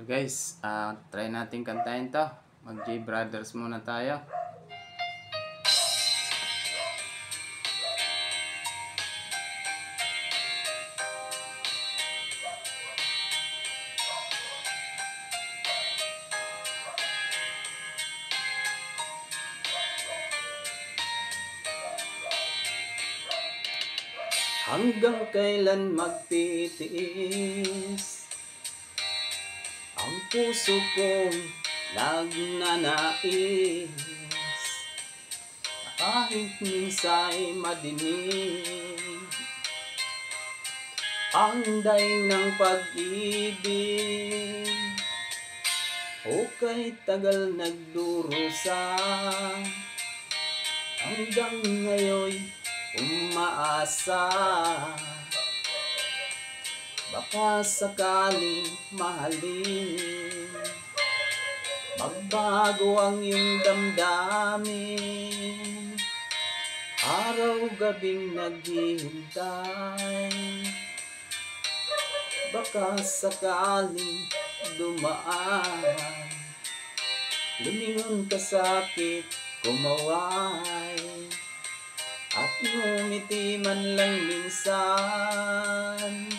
So guys, try natin kantahin to. Mag J Brothers muna tayo. Hanggang kailan magtitiis ang puso kong nagnanais na kahit minsa'y madinig ang daing ng pag-ibig o kahit tagal nagdurusa hanggang ngayon umaasa baka sakaling mahalin magbago ang iyong damdamin araw-gabing naghihintay baka sakaling dumaan lumingon ka sa'kin kumaway at ngumiti man lang minsan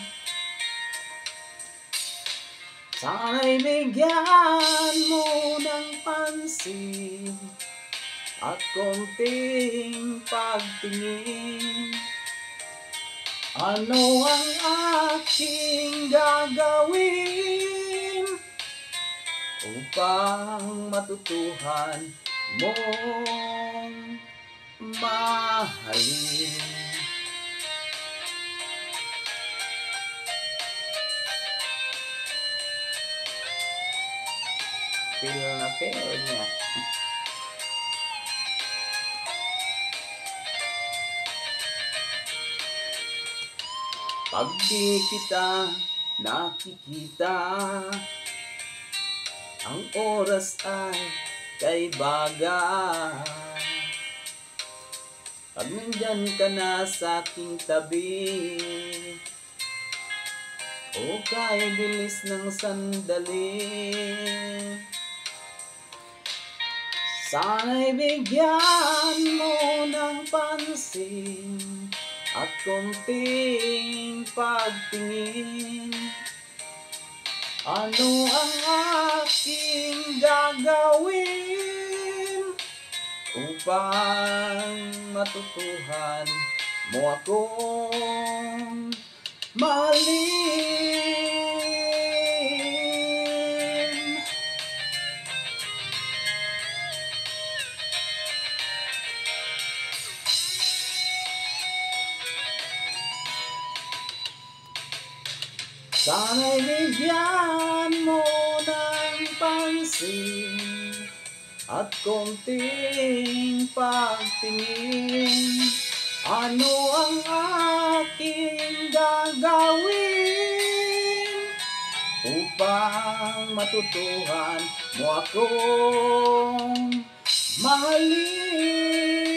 sana'y bigyan mo ng pansin at konting pagtingin ano ang aking gagawin upang matutuhan mong mahalin. Feel na feel niya. Pag di kita nakikita ang oras ay kay bagay pag nandyan ka na sa aking tabi o kay bilis ng sandali sana'y bigyan mo ng pansin at konting pagtingin ano ang aking gagawin upang matutuhan mo akong mahalin. Sana'y bigyan mo ng pansin at konting pagtingin ano ang aking gagawin upang matutuhan mo akong mahalin.